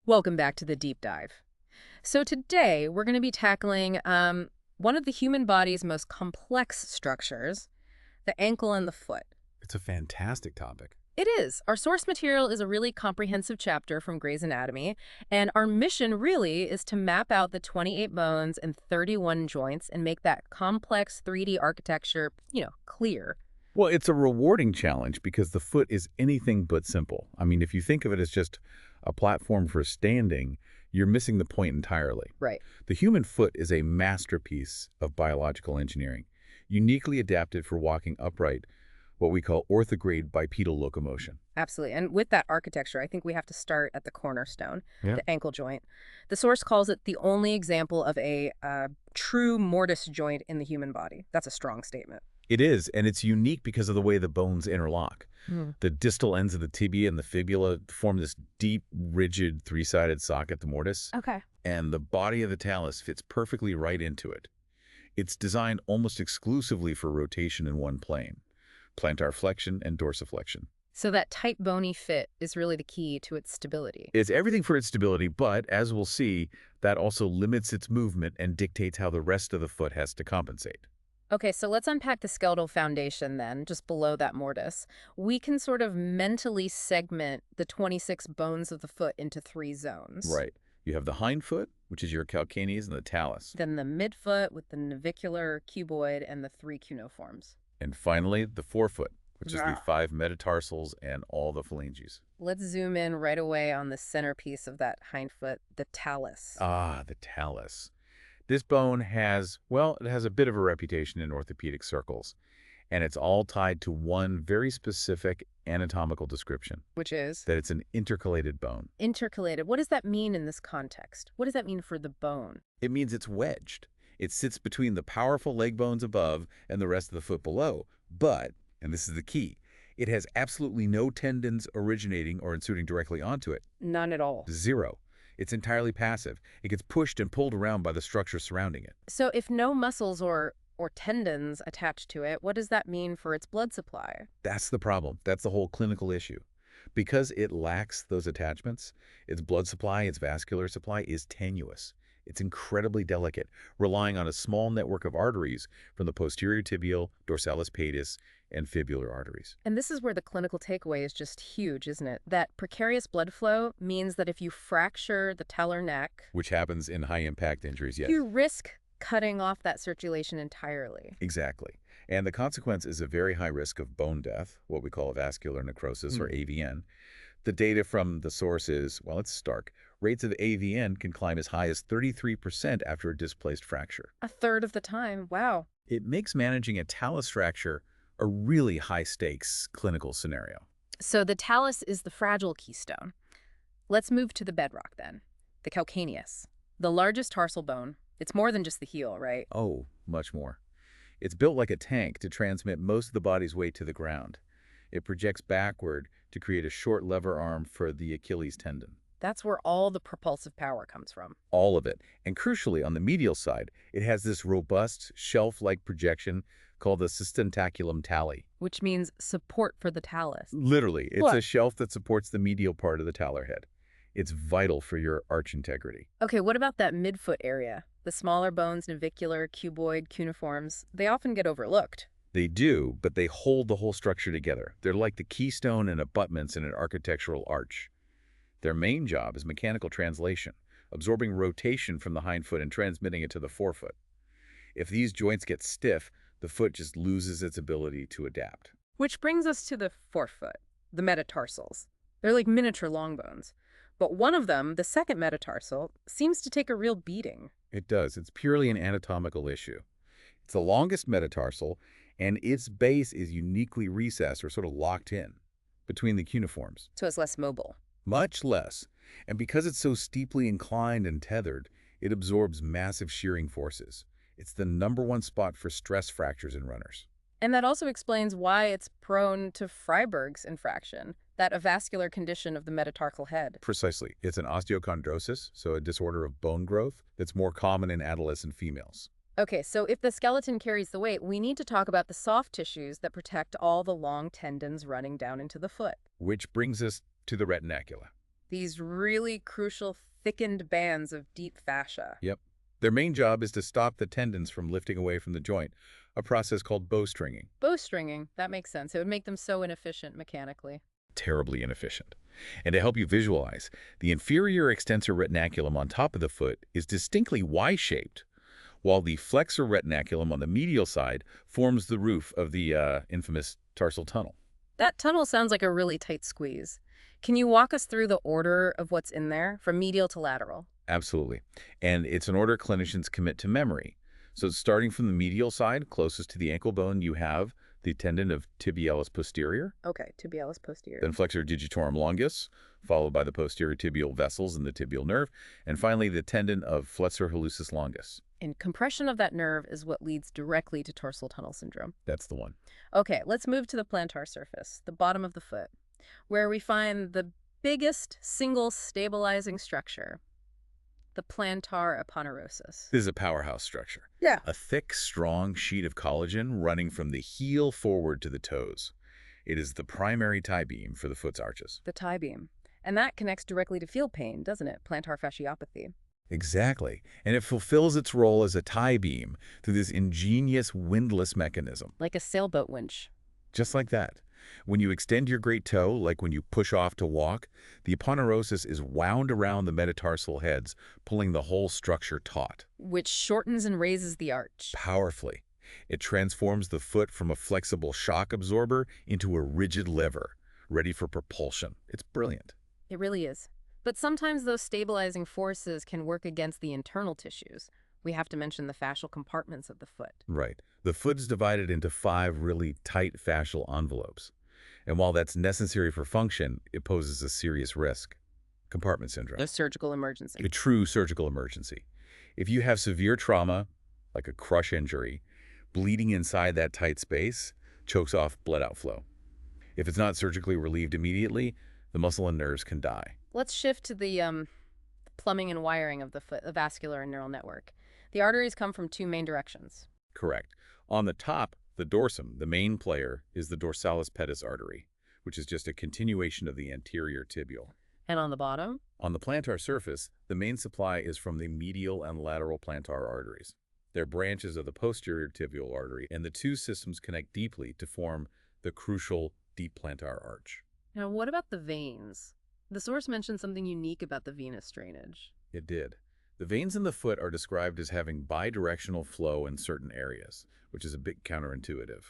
Welcome back to the deep dive. So today we're going to be tackling one of the human body's most complex structures, the ankle and the foot. It's a fantastic topic. It is. Our source material is a really comprehensive chapter from Gray's Anatomy, and our mission really is to map out the 28 bones and 31 joints and make that complex 3D architecture, clear. Well, it's a rewarding challenge because the foot is anything but simple. I mean, if you think of it as just a platform for standing, you're missing the point entirely. Right. The human foot is a masterpiece of biological engineering, uniquely adapted for walking upright, what we call orthograde bipedal locomotion. Absolutely. And with that architecture, I think we have to start at the cornerstone, Yeah. the ankle joint. The source calls it the only example of a true mortise joint in the human body. That's a strong statement. It is, and it's unique because of the way the bones interlock. The distal ends of the tibia and the fibula form this deep, rigid, three-sided socket, the mortise, Okay. and the body of the talus fits perfectly right into it. It's designed almost exclusively for rotation in one plane, plantar flexion and dorsiflexion. So that tight, bony fit is really the key to its stability. It's everything for its stability, but as we'll see, that also limits its movement and dictates how the rest of the foot has to compensate. Okay, so let's unpack the skeletal foundation then, just below that mortise. We can sort of mentally segment the 26 bones of the foot into 3 zones. Right. You have the hindfoot, which is your calcaneus, and the talus. Then the midfoot with the navicular, cuboid, and the 3 cuneiforms. And finally, the forefoot, which is the Yeah. 5 metatarsals and all the phalanges. Let's zoom in right away on the centerpiece of that hindfoot, the talus. Ah, the talus. This bone has, well, it has a bit of a reputation in orthopedic circles, and it's all tied to one very specific anatomical description, Which is that it's an intercalated bone. intercalated. What does that mean in this context? What does that mean for the bone? It means it's wedged. It sits between the powerful leg bones above and the rest of the foot below. But, and this is the key, it has absolutely no tendons originating or inserting directly onto it. None at all. Zero. It's entirely passive. It gets pushed and pulled around by the structure surrounding it. So if no muscles or tendons attached to it, what does that mean for its blood supply? That's the problem. That's the whole clinical issue. Because it lacks those attachments, its blood supply, its vascular supply is tenuous. It's incredibly delicate, relying on a small network of arteries from the posterior tibial, dorsalis pedis, and fibular arteries. And this is where the clinical takeaway is just huge, isn't it? That precarious blood flow means that if you fracture the talar neck, Which happens in high-impact injuries, yes. you risk cutting off that circulation entirely. Exactly. And the consequence is a very high risk of bone death, what we call avascular necrosis, or AVN. The data from the source is, well, it's stark. Rates of AVN can climb as high as 33% after a displaced fracture. A third of the time. Wow. It makes managing a talus fracture a really high-stakes clinical scenario. So the talus is the fragile keystone. Let's move to the bedrock then. The calcaneus, the largest tarsal bone. It's more than just the heel, right? Oh, much more. It's built like a tank to transmit most of the body's weight to the ground. It projects backward to create a short lever arm for the Achilles tendon. That's where all the propulsive power comes from. All of it. And crucially, on the medial side, it has this robust, shelf-like projection called the sustentaculum tali. Which means support for the talus. Literally, it's What? a shelf that supports the medial part of the talar head. It's vital for your arch integrity. Okay, what about that midfoot area? The smaller bones, navicular, cuboid, cuneiforms, they often get overlooked. They do, but they hold the whole structure together. They're like the keystone and abutments in an architectural arch. Their main job is mechanical translation, absorbing rotation from the hindfoot and transmitting it to the forefoot. If these joints get stiff, the foot just loses its ability to adapt. Which brings us to the forefoot, the metatarsals. They're like miniature long bones. But one of them, the second metatarsal, seems to take a real beating. It does. It's purely an anatomical issue. It's the longest metatarsal, and its base is uniquely recessed or sort of locked in between the cuneiforms. So it's less mobile. Much less. And because it's so steeply inclined and tethered, it absorbs massive shearing forces. It's the #1 spot for stress fractures in runners. And that also explains why it's prone to Freiberg's infraction, that avascular condition of the metatarsal head. Precisely. It's an osteochondrosis, so a disorder of bone growth that's more common in adolescent females. Okay, so if the skeleton carries the weight, we need to talk about the soft tissues that protect all the long tendons running down into the foot. Which brings us to the retinacula. These really crucial thickened bands of deep fascia. Yep. Their main job is to stop the tendons from lifting away from the joint, a process called bowstringing. Bowstringing, that makes sense. It would make them so inefficient mechanically. Terribly inefficient. And to help you visualize, the inferior extensor retinaculum on top of the foot is distinctly Y-shaped, while the flexor retinaculum on the medial side forms the roof of the infamous tarsal tunnel. That tunnel sounds like a really tight squeeze. Can you walk us through the order of what's in there, from medial to lateral? Absolutely. And it's an order clinicians commit to memory. So starting from the medial side, closest to the ankle bone, you have the tendon of tibialis posterior, Okay, tibialis posterior. then flexor digitorum longus, followed by the posterior tibial vessels and the tibial nerve, and finally the tendon of flexor hallucis longus. And compression of that nerve is what leads directly to tarsal tunnel syndrome. That's the one. Okay, let's move to the plantar surface, the bottom of the foot, where we find the biggest single stabilizing structure, the plantar aponeurosis. This is a powerhouse structure. Yeah. A thick, strong sheet of collagen running from the heel forward to the toes. It is the primary tie beam for the foot's arches. The tie beam. And that connects directly to field pain, doesn't it? Plantar fasciopathy. Exactly. And it fulfills its role as a tie beam through this ingenious windlass mechanism. Like a sailboat winch. Just like that. When you extend your great toe, like when you push off to walk, the aponeurosis is wound around the metatarsal heads, pulling the whole structure taut. Which shortens and raises the arch. Powerfully. It transforms the foot from a flexible shock absorber into a rigid lever, ready for propulsion. It's brilliant. It really is. But sometimes those stabilizing forces can work against the internal tissues. We have to mention the fascial compartments of the foot. Right. The foot is divided into 5 really tight fascial envelopes. And while that's necessary for function, it poses a serious risk. Compartment syndrome. A surgical emergency. A true surgical emergency. If you have severe trauma, like a crush injury, bleeding inside that tight space chokes off blood outflow. If it's not surgically relieved immediately, the muscle and nerves can die. Let's shift to the plumbing and wiring of the foot, the vascular and neural network. The arteries come from 2 main directions. Correct. On the top, the dorsum, the main player, is the dorsalis pedis artery, which is just a continuation of the anterior tibial. And on the bottom? On the plantar surface, the main supply is from the medial and lateral plantar arteries. They're branches of the posterior tibial artery, and the 2 systems connect deeply to form the crucial deep plantar arch. Now, what about the veins? The source mentioned something unique about the venous drainage. It did. The veins in the foot are described as having bidirectional flow in certain areas, which is a bit counterintuitive.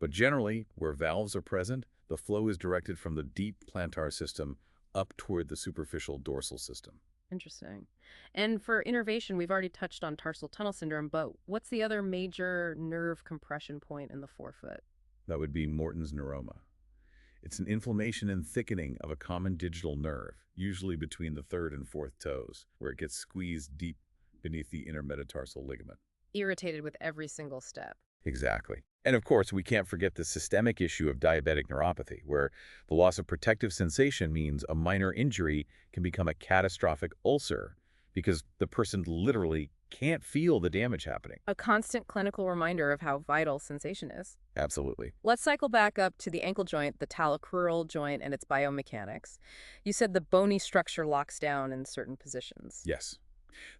But generally, where valves are present, the flow is directed from the deep plantar system up toward the superficial dorsal system. Interesting. And for innervation, we've already touched on tarsal tunnel syndrome, but what's the other major nerve compression point in the forefoot? That would be Morton's neuroma. It's an inflammation and thickening of a common digital nerve, usually between the 3rd and 4th toes, where it gets squeezed deep beneath the intermetatarsal ligament. Irritated with every single step. Exactly. And of course, we can't forget the systemic issue of diabetic neuropathy, where the loss of protective sensation means a minor injury can become a catastrophic ulcer because the person literally can't feel the damage happening. A constant clinical reminder of how vital sensation is. Absolutely. Let's cycle back up to the ankle joint, the talocrural joint, and its biomechanics. You said the bony structure locks down in certain positions. Yes.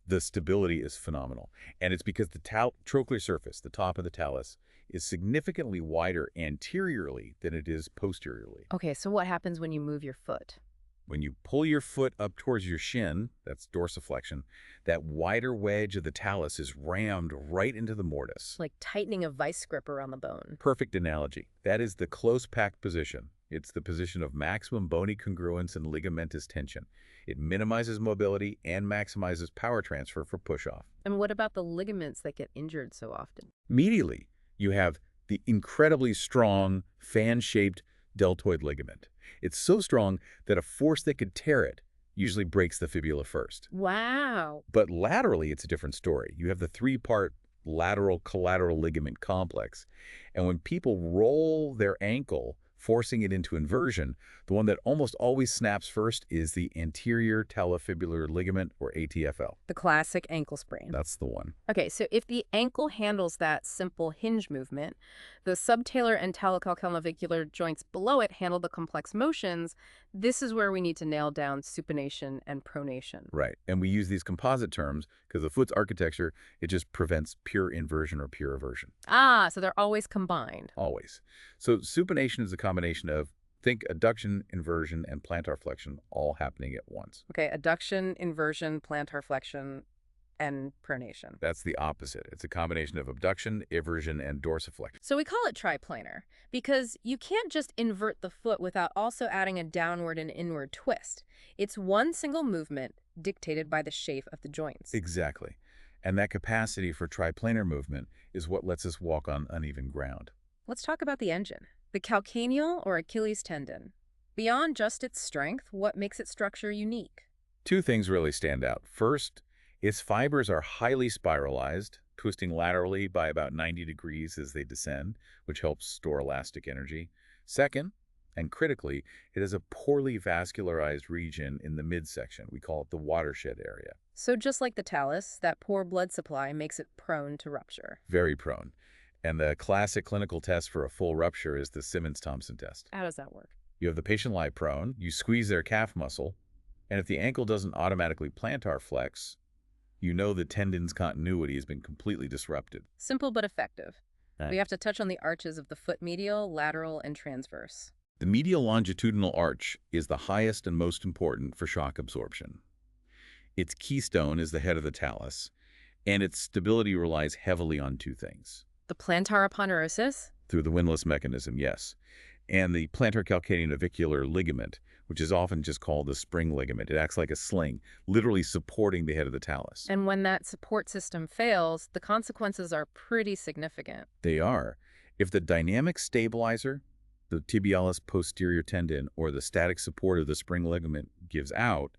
The stability is phenomenal. And it's because the trochlear surface, the top of the talus, is significantly wider anteriorly than it is posteriorly. Okay, so what happens when you move your foot? When you pull your foot up towards your shin, that's dorsiflexion, that wider wedge of the talus is rammed right into the mortise. Like tightening a vice grip around the bone. Perfect analogy. That is the close packed position. It's the position of maximum bony congruence and ligamentous tension. It minimizes mobility and maximizes power transfer for push-off. And what about the ligaments that get injured so often? Medially, you have the incredibly strong, fan-shaped deltoid ligament. It's so strong that a force that could tear it usually breaks the fibula first. Wow. But laterally, it's a different story. You have the 3-part lateral collateral ligament complex. And when people roll their ankle, forcing it into inversion, the one that almost always snaps first is the anterior talofibular ligament, or ATFL. The classic ankle sprain. That's the one. Okay, so if the ankle handles that simple hinge movement, the subtalar and talocalcanevicular joints below it handle the complex motions This is where we need to nail down supination and pronation. Right. And we use these composite terms because the foot's architecture, it just prevents pure inversion or pure eversion. Ah, so they're always combined. Always. So supination is a combination of, think adduction, inversion, and plantar flexion all happening at once. Okay, adduction, inversion, plantar flexion, and pronation. That's the opposite. It's a combination of abduction, eversion, and dorsiflexion. So we call it tri-planar because you can't just invert the foot without also adding a downward and inward twist. It's one single movement dictated by the shape of the joints. Exactly. And that capacity for triplanar movement is what lets us walk on uneven ground. Let's talk about the engine. The calcaneal or Achilles tendon. Beyond just its strength, what makes its structure unique? Two things really stand out. First, its fibers are highly spiralized, twisting laterally by about 90 degrees as they descend, which helps store elastic energy. Second, and critically, it has a poorly vascularized region in the midsection. We call it the watershed area. So just like the talus, that poor blood supply makes it prone to rupture. Very prone. And the classic clinical test for a full rupture is the Simmons-Thompson test. How does that work? You have the patient lie prone, you squeeze their calf muscle, and if the ankle doesn't automatically plantar flex, you know the tendon's continuity has been completely disrupted. Simple but effective. Right. We have to touch on the arches of the foot medial, lateral, and transverse. The medial longitudinal arch is the highest and most important for shock absorption. Its keystone is the head of the talus, and its stability relies heavily on two things. The plantar aponeurosis? Through the windlass mechanism, yes. And the plantar calcaneal navicular ligament, which is often just called the spring ligament. It acts like a sling, literally supporting the head of the talus. And when that support system fails, the consequences are pretty significant. They are. If the dynamic stabilizer, the tibialis posterior tendon, or the static support of the spring ligament gives out,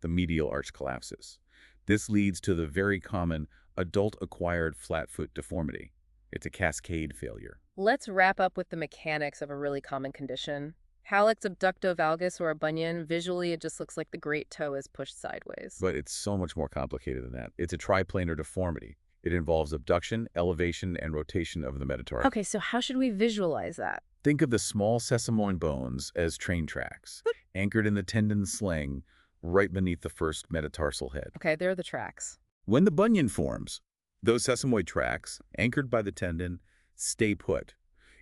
the medial arch collapses. This leads to the very common adult-acquired flat foot deformity. It's a cascade failure. Let's wrap up with the mechanics of a really common condition. Hallux abductovalgus or a bunion, visually it just looks like the great toe is pushed sideways. But it's so much more complicated than that. It's a triplanar deformity. It involves abduction, elevation, and rotation of the metatarsal. Okay, so how should we visualize that? Think of the small sesamoid bones as train tracks, anchored in the tendon sling right beneath the first metatarsal head. Okay, there are the tracks. When the bunion forms, those sesamoid tracks, anchored by the tendon, stay put.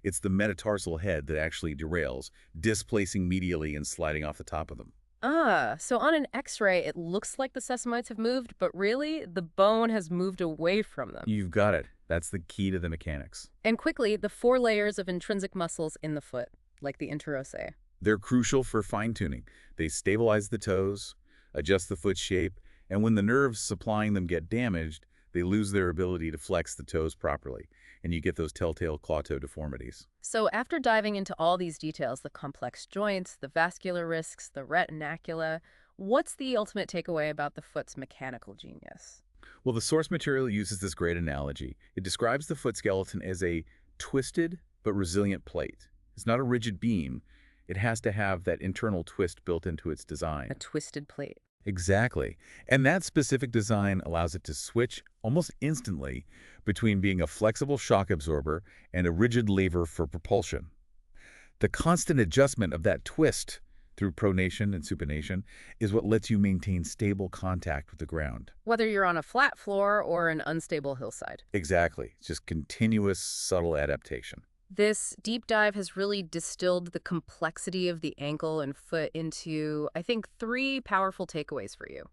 It's the metatarsal head that actually derails, displacing medially and sliding off the top of them. Ah, so on an X-ray, it looks like the sesamoids have moved, but really, the bone has moved away from them. You've got it. That's the key to the mechanics. And quickly, the 4 layers of intrinsic muscles in the foot, like the interossei. They're crucial for fine-tuning. They stabilize the toes, adjust the foot shape, and when the nerves supplying them get damaged, they lose their ability to flex the toes properly, and you get those telltale claw-toe deformities. So after diving into all these details, the complex joints, the vascular risks, the retinacula, what's the ultimate takeaway about the foot's mechanical genius? Well, the source material uses this great analogy. It describes the foot skeleton as a twisted but resilient plate. It's not a rigid beam. It has to have that internal twist built into its design. A twisted plate. Exactly. And that specific design allows it to switch almost instantly between being a flexible shock absorber and a rigid lever for propulsion. The constant adjustment of that twist through pronation and supination is what lets you maintain stable contact with the ground. Whether you're on a flat floor or an unstable hillside. Exactly. It's just continuous, subtle adaptation. This deep dive has really distilled the complexity of the ankle and foot into, I think, 3 powerful takeaways for you.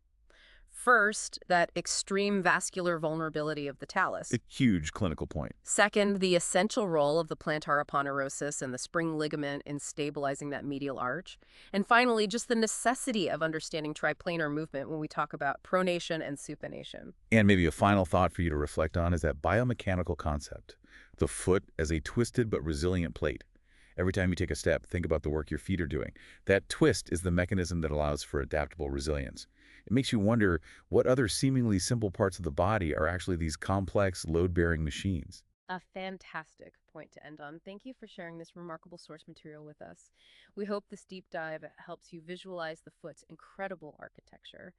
First, that extreme vascular vulnerability of the talus. A huge clinical point. Second, the essential role of the plantar aponeurosis and the spring ligament in stabilizing that medial arch. And finally, just the necessity of understanding triplanar movement when we talk about pronation and supination. And maybe a final thought for you to reflect on is that biomechanical concept. The foot as a twisted but resilient plate. Every time you take a step, think about the work your feet are doing. That twist is the mechanism that allows for adaptable resilience. It makes you wonder what other seemingly simple parts of the body are actually these complex, load-bearing machines. A fantastic point to end on. Thank you for sharing this remarkable source material with us. We hope this deep dive helps you visualize the foot's incredible architecture